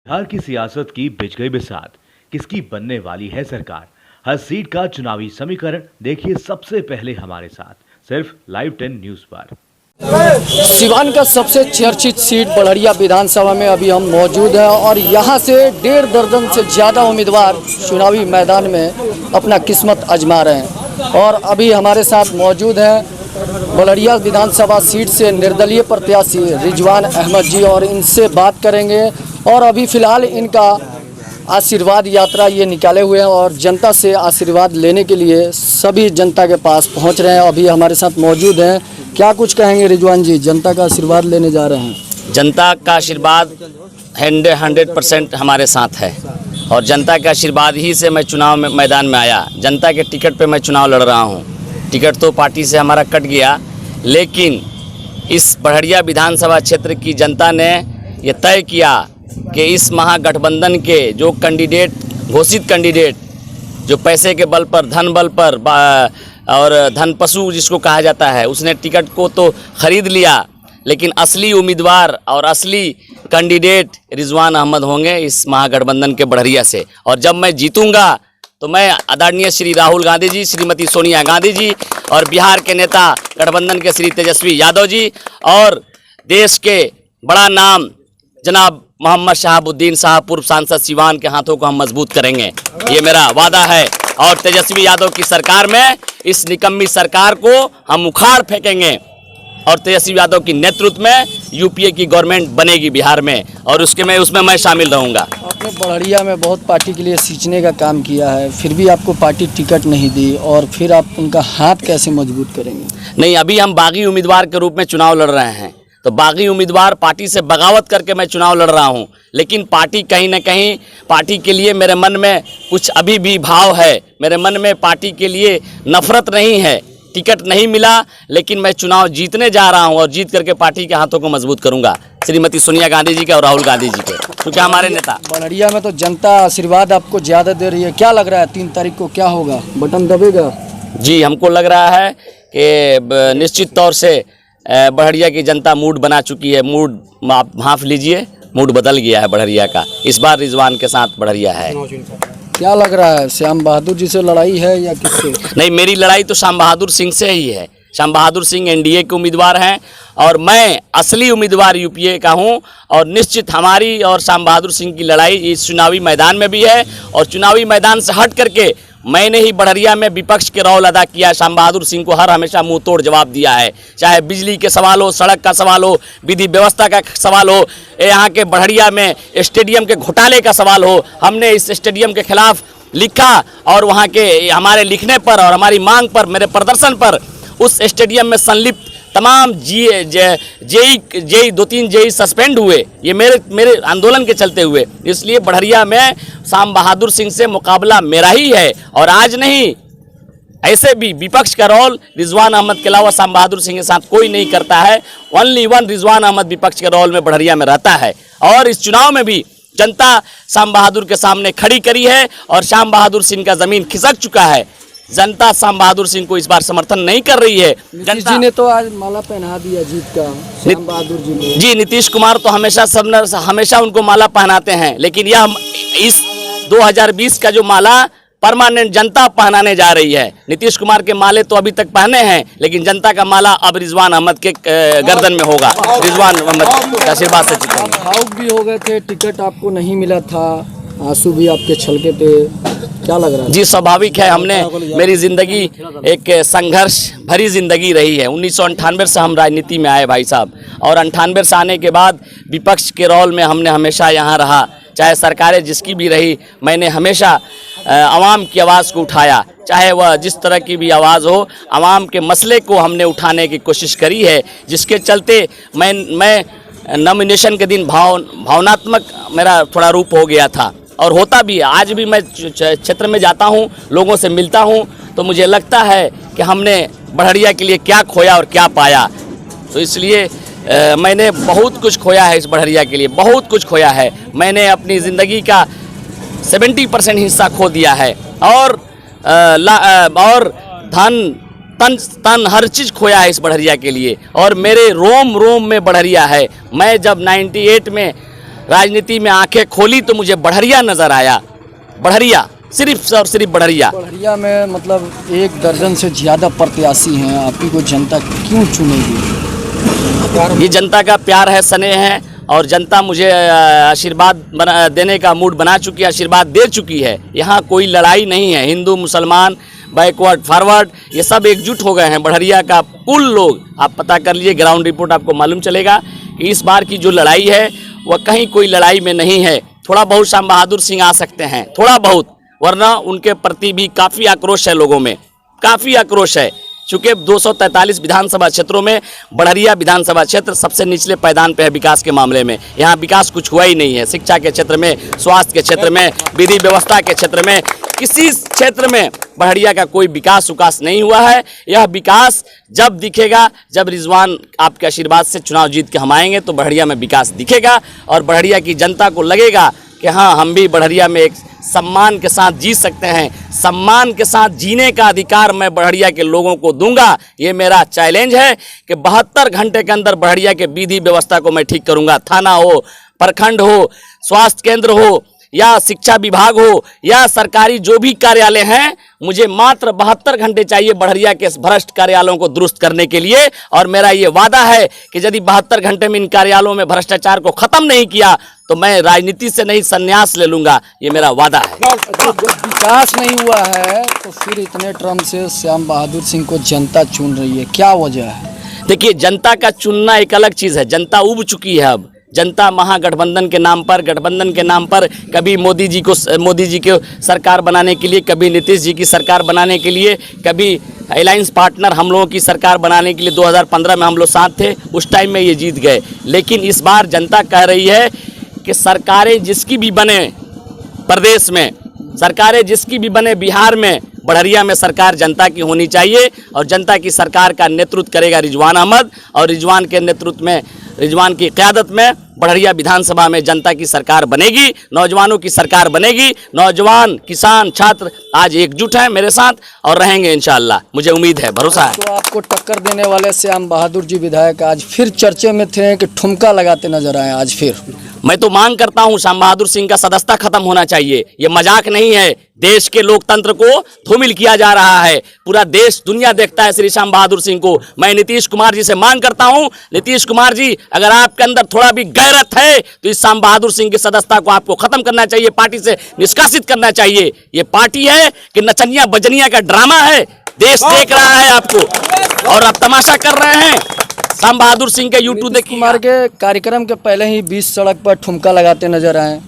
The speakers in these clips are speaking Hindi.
बिहार की सियासत की बिछ गई बिसात, किसकी बनने वाली है सरकार। हर सीट का चुनावी समीकरण देखिए सबसे पहले हमारे साथ सिर्फ लाइव 10 न्यूज पर। सिवान का सबसे चर्चित सीट बड़हरिया विधानसभा में अभी हम मौजूद हैं और यहां से 1.5 दर्जन से ज़्यादा उम्मीदवार चुनावी मैदान में अपना किस्मत आजमा रहे हैं। और अभी हमारे साथ मौजूद हैं बड़हरिया विधानसभा सीट से निर्दलीय प्रत्याशी रिजवान अहमद जी, और इनसे बात करेंगे। और अभी फ़िलहाल इनका आशीर्वाद यात्रा ये निकाले हुए हैं और जनता से आशीर्वाद लेने के लिए सभी जनता के पास पहुंच रहे हैं। अभी हमारे साथ मौजूद हैं। क्या कुछ कहेंगे रिजवान जी, जनता का आशीर्वाद लेने जा रहे हैं? जनता का आशीर्वाद 100% हमारे साथ है और जनता के आशीर्वाद ही से मैं चुनाव में मैदान में आया। जनता के टिकट पे मैं चुनाव लड़ रहा हूँ। टिकट तो पार्टी से हमारा कट गया, लेकिन इस बड़हरिया विधानसभा क्षेत्र की जनता ने ये तय किया कि इस महागठबंधन के जो कैंडिडेट, घोषित कैंडिडेट, जो पैसे के बल पर, धन बल पर और धन पशु जिसको कहा जाता है, उसने टिकट को तो खरीद लिया, लेकिन असली उम्मीदवार और असली कैंडिडेट रिजवान अहमद होंगे इस महागठबंधन के बड़हरिया से। और जब मैं जीतूंगा तो मैं आदरणीय श्री राहुल गांधी जी, श्रीमती सोनिया गांधी जी और बिहार के नेता गठबंधन के श्री तेजस्वी यादव जी और देश के बड़ा नाम जनाब मोहम्मद शहाबुद्दीन साहब, पूर्व सांसद सिवान के हाथों को हम मजबूत करेंगे, ये मेरा वादा है। और तेजस्वी यादव की सरकार में इस निकम्मी सरकार को हम उखाड़ फेंकेंगे और तेजस्वी यादव की नेतृत्व में यूपीए की गवर्नमेंट बनेगी बिहार में, और उसमें मैं शामिल रहूँगा। आपने बड़हरिया में बहुत पार्टी के लिए सींचने का काम किया है, फिर भी आपको पार्टी टिकट नहीं दी, और फिर आप उनका हाथ कैसे मजबूत करेंगे? नहीं, अभी हम बागी उम्मीदवार के रूप में चुनाव लड़ रहे हैं, तो बागी उम्मीदवार पार्टी से बगावत करके मैं चुनाव लड़ रहा हूं। लेकिन पार्टी कहीं ना कहीं, पार्टी के लिए मेरे मन में कुछ अभी भी भाव है। मेरे मन में पार्टी के लिए नफरत नहीं है। टिकट नहीं मिला, लेकिन मैं चुनाव जीतने जा रहा हूं और जीत करके पार्टी के हाथों को मजबूत करूंगा, श्रीमती सोनिया गांधी जी के और राहुल गांधी जी के, क्योंकि हमारे नेता। बड़हरिया में तो जनता आशीर्वाद आपको ज़्यादा दे रही है, क्या लग रहा है 3 तारीख को क्या होगा? बटन दबेगा? जी, हमको लग रहा है कि निश्चित तौर से बड़हरिया की जनता मूड बना चुकी है। मूड आप भांप लीजिए, मूड बदल गया है बड़हरिया का। इस बार रिजवान के साथ बड़हरिया है। क्या लग रहा है, श्याम बहादुर जी से लड़ाई है या किससे? नहीं, मेरी लड़ाई तो श्याम बहादुर सिंह से ही है। श्याम बहादुर सिंह एनडीए के उम्मीदवार हैं और मैं असली उम्मीदवार यूपीए का हूं, और निश्चित हमारी और श्याम बहादुर सिंह की लड़ाई इस चुनावी मैदान में भी है। और चुनावी मैदान से हट करके मैंने ही बड़हरिया में विपक्ष के रोल अदा किया। श्याम बहादुर सिंह को हमेशा मुंह तोड़ जवाब दिया है, चाहे बिजली के सवाल हो, सड़क का सवाल हो, विधि व्यवस्था का सवाल हो, यहाँ के बड़हरिया में स्टेडियम के घोटाले का सवाल हो। हमने इस स्टेडियम के खिलाफ लिखा और वहाँ के हमारे लिखने पर और हमारी मांग पर, मेरे प्रदर्शन पर, उस स्टेडियम में संलिप्त तमाम जेई 2-3 जेई सस्पेंड हुए, ये मेरे आंदोलन के चलते हुए। इसलिए बड़हरिया में श्याम बहादुर सिंह से मुकाबला मेरा ही है। और आज नहीं, ऐसे भी विपक्ष का रोल रिजवान अहमद के अलावा श्याम बहादुर सिंह के साथ कोई नहीं करता है। ओनली वन रिजवान अहमद विपक्ष के रोल में बड़हरिया में रहता है। और इस चुनाव में भी जनता श्याम बहादुर के सामने खड़ी करी है और श्याम बहादुर सिंह का जमीन खिसक चुका है। जनता श्याम बहादुर सिंह को इस बार समर्थन नहीं कर रही है। नीतीश जी ने तो आज माला पहना दिया जीत का श्याम बहादुर जी ने। जी, नीतीश कुमार तो हमेशा उनको माला पहनाते हैं, लेकिन यह इस 2020 का जो माला परमानेंट जनता पहनाने जा रही है। नीतीश कुमार के माले तो अभी तक पहने हैं, लेकिन जनता का माला अब रिजवान अहमद के गर्दन में होगा। रिजवान अहमद के आशीर्वाद से जीतेंगे। भावुक भी हो गए थे, टिकट आपको नहीं मिला था, आंसू भी आपके छलके थे, क्या लग रहा है? जी, स्वाभाविक है। मेरी ज़िंदगी एक संघर्ष भरी ज़िंदगी रही है। 1998 से हम राजनीति में आए भाई साहब, और 98 से आने के बाद विपक्ष के रोल में हमने हमेशा यहाँ रहा। चाहे सरकारें जिसकी भी रही, मैंने हमेशा आवाम की आवाज़ को उठाया, चाहे वह जिस तरह की भी आवाज़ हो। आवाम के मसले को हमने उठाने की कोशिश करी है, जिसके चलते मैं नॉमिनेशन के दिन भावनात्मक मेरा थोड़ा रूप हो गया था, और होता भी है। आज भी मैं क्षेत्र में जाता हूँ, लोगों से मिलता हूँ, तो मुझे लगता है कि हमने बड़हरिया के लिए क्या खोया और क्या पाया। तो इसलिए मैंने बहुत कुछ खोया है इस बड़हरिया के लिए, बहुत कुछ खोया है। मैंने अपनी ज़िंदगी का 70% हिस्सा खो दिया है, और धन तन हर चीज़ खोया है इस बड़हरिया के लिए। और मेरे रोम रोम में बड़हरिया है। मैं जब 98 में राजनीति में आंखें खोली तो मुझे बढ़िया नजर आया। बढ़िया, सिर्फ और सिर्फ बढ़िया। बढ़िया में मतलब 1 दर्जन से ज़्यादा प्रत्याशी हैं, आप ही को जनता क्यों चुनेगी? ये जनता का प्यार है, स्नेह है, और जनता मुझे आशीर्वाद देने का मूड बना चुकी है, आशीर्वाद दे चुकी है। यहाँ कोई लड़ाई नहीं है, हिंदू मुसलमान बैकवर्ड फॉरवर्ड ये सब एकजुट हो गए हैं। बढ़िया का कुल लोग, आप पता कर लीजिए, ग्राउंड रिपोर्ट आपको मालूम चलेगा कि इस बार की जो लड़ाई है वह कहीं कोई लड़ाई में नहीं है। थोड़ा बहुत श्याम बहादुर सिंह आ सकते हैं, थोड़ा बहुत, वरना उनके प्रति भी काफ़ी आक्रोश है लोगों में, काफ़ी आक्रोश है। चूँकि 243 विधानसभा क्षेत्रों में बढ़िया विधानसभा क्षेत्र सबसे निचले पायदान पे है विकास के मामले में। यहाँ विकास कुछ हुआ ही नहीं है। शिक्षा के क्षेत्र में, स्वास्थ्य के क्षेत्र में, विधि व्यवस्था के क्षेत्र में, किसी क्षेत्र में बढ़िया का कोई विकास नहीं हुआ है। यह विकास जब दिखेगा, जब रिजवान आपके आशीर्वाद से चुनाव जीत के हम आएंगे तो बढ़िया में विकास दिखेगा और बढ़िया की जनता को लगेगा कि हाँ, हम भी बढ़िया में एक सम्मान के साथ जी सकते हैं। सम्मान के साथ जीने का अधिकार मैं बढ़िया के लोगों को दूंगा। ये मेरा चैलेंज है कि 72 घंटे के अंदर बढ़िया के विधि व्यवस्था को मैं ठीक करूंगा। थाना हो, प्रखंड हो, स्वास्थ्य केंद्र हो या शिक्षा विभाग हो या सरकारी जो भी कार्यालय हैं, मुझे मात्र 72 घंटे चाहिए बढ़िया के भ्रष्ट कार्यालयों को दुरुस्त करने के लिए। और मेरा ये वादा है कि यदि 72 घंटे में इन कार्यालयों में भ्रष्टाचार को खत्म नहीं किया तो मैं राजनीति से नहीं संन्यास ले लूंगा। ये मेरा वादा है। जब विकास नहीं हुआ है तो फिर इतने टर्म से श्याम बहादुर सिंह को जनता चुन रही है, क्या वजह है? देखिए, जनता का चुनना एक अलग चीज़ है। जनता उब चुकी है अब। जनता महागठबंधन के नाम पर, गठबंधन के नाम पर, कभी मोदी जी को सरकार बनाने के लिए, कभी नीतीश जी की सरकार बनाने के लिए, कभी अलायंस पार्टनर हम लोगों की सरकार बनाने के लिए 2015 में हम लोग साथ थे, उस टाइम में ये जीत गए। लेकिन इस बार जनता कह रही है कि सरकारें जिसकी भी बने प्रदेश में, सरकारें जिसकी भी बने बिहार में, बढ़िया में सरकार जनता की होनी चाहिए और जनता की सरकार का नेतृत्व करेगा रिजवान अहमद। और रिजवान के नेतृत्व में, रिजवान की क़यादत में बढ़िया विधानसभा में जनता की सरकार बनेगी, नौजवानों की सरकार बनेगी। नौजवान, किसान, छात्र आज एकजुट हैं मेरे साथ और रहेंगे इंशाअल्लाह। मुझे उम्मीद है, भरोसा है। तो आपको टक्कर देने वाले श्याम बहादुर जी विधायक आज फिर चर्चे में थे कि ठुमका लगाते नजर आए आज फिर। मैं तो मांग करता हूं श्याम बहादुर सिंह का सदस्यता खत्म होना चाहिए। ये मजाक नहीं है। देश के लोकतंत्र को धूमिल किया जा रहा है। पूरा देश, दुनिया देखता है श्री श्याम बहादुर सिंह को। मैं नीतीश कुमार जी से मांग करता हूं, नीतीश कुमार जी, अगर आपके अंदर थोड़ा भी गैरत है तो इस श्याम बहादुर सिंह की सदस्यता को आपको खत्म करना चाहिए, पार्टी से निष्कासित करना चाहिए। ये पार्टी है कि नचनिया बजनिया का ड्रामा है? देश देख रहा है आपको और आप तमाशा कर रहे हैं। श्याम बहादुर सिंह के यूट्यूब कुमार के कार्यक्रम के पहले ही 20 सड़क पर ठुमका लगाते नजर आए।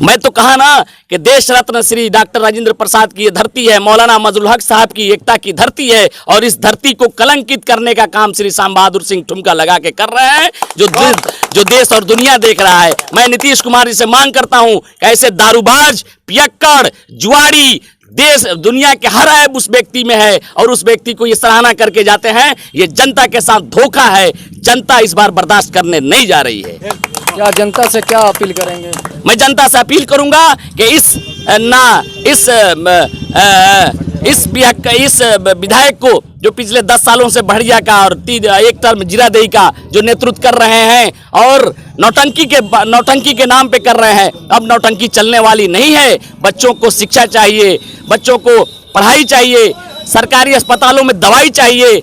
मैं तो कहा ना कि देश रत्न श्री डॉक्टर राजेंद्र प्रसाद की ये धरती है, मौलाना मजलुल हक साहब की एकता की धरती है और इस धरती को कलंकित करने का काम श्री श्याम बहादुर सिंह ठुमका लगा के कर रहे हैं, जो देश और दुनिया देख रहा है। मैं नीतीश कुमार जी से मांग करता हूं कि ऐसे दारूबाज, पियक्कड़, जुआड़ी, देश दुनिया के हर ऐब उस व्यक्ति में है और उस व्यक्ति को ये सराहना करके जाते हैं, ये जनता के साथ धोखा है। जनता इस बार बर्दाश्त करने नहीं जा रही है। क्या जनता से क्या अपील करेंगे? मैं जनता से अपील करूंगा कि इस विधायक को जो पिछले 10 सालों से बढ़िया का और 1 टर्म जीरादेई का जो नेतृत्व कर रहे हैं और नौटंकी के नाम पे कर रहे हैं, अब नौटंकी चलने वाली नहीं है। बच्चों को शिक्षा चाहिए, बच्चों को पढ़ाई चाहिए, सरकारी अस्पतालों में दवाई चाहिए,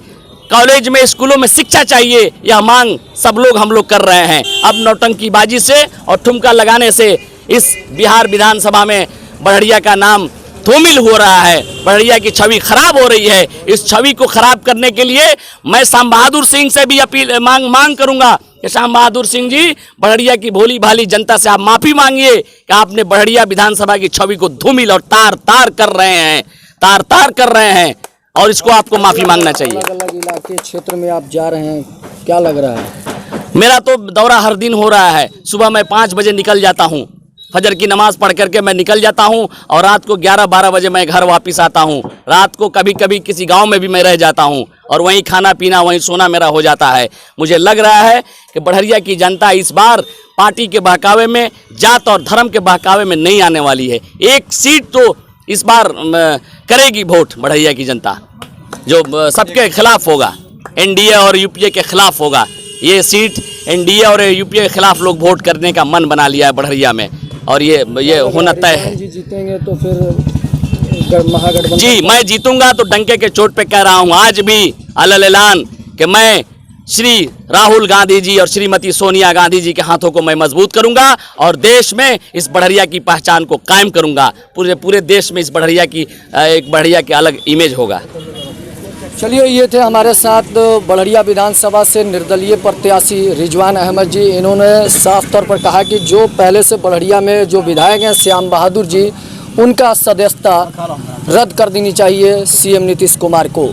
कॉलेज में, स्कूलों में शिक्षा चाहिए। यह मांग सब लोग, हम लोग कर रहे हैं। अब नौटंकीबाजी से और ठुमका लगाने से इस बिहार विधानसभा में बढ़िया का नाम धूमिल हो रहा है, बढ़िया की छवि खराब हो रही है। इस छवि को खराब करने के लिए मैं श्याम बहादुर सिंह से भी अपील मांग करूंगा कि श्याम बहादुर सिंह जी, बढ़िया की भोली भाली जनता से आप माफी मांगिए कि आपने बढ़िया विधानसभा की छवि को धूमिल और तार तार कर रहे हैं और इसको आपको माफी मांगना चाहिए। अलग-अलग इलाके क्षेत्र में आप जा रहे हैं, क्या लग रहा है? मेरा तो दौरा हर दिन हो रहा है। सुबह मैं 5 बजे निकल जाता हूँ, फजर की नमाज पढ़ करके मैं निकल जाता हूँ और रात को 11-12 बजे मैं घर वापस आता हूँ। रात को कभी कभी किसी गांव में भी मैं रह जाता हूँ और वहीं खाना पीना, वहीं सोना मेरा हो जाता है। मुझे लग रहा है कि बढ़िया की जनता इस बार पार्टी के बहकावे में, जात और धर्म के बहकावे में नहीं आने वाली है। 1 सीट तो इस बार करेगी वोट बढ़िया की जनता, जो सबके खिलाफ होगा, एनडीए और यूपीए के खिलाफ होगा। ये सीट एनडीए और यूपीए के खिलाफ लोग वोट करने का मन बना लिया है बढ़िया में, और ये होना तय है। जी जीतेंगे तो फिर महागठबंधन जी मैं जीतूंगा तो डंके के चोट पे कह रहा हूँ आज भी अलल ऐलान कि मैं श्री राहुल गांधी जी और श्रीमती सोनिया गांधी जी के हाथों को मैं मजबूत करूंगा और देश में इस बढ़िया की पहचान को कायम करूंगा। पूरे देश में इस बढ़िया की एक बढ़िया की अलग इमेज होगा। चलिए, ये थे हमारे साथ बढ़िया विधानसभा से निर्दलीय प्रत्याशी रिजवान अहमद जी। इन्होंने साफ तौर पर कहा कि जो पहले से बढ़िया में जो विधायक हैं श्याम बहादुर जी, उनका सदस्यता रद्द कर देनी चाहिए सीएम नीतीश कुमार को।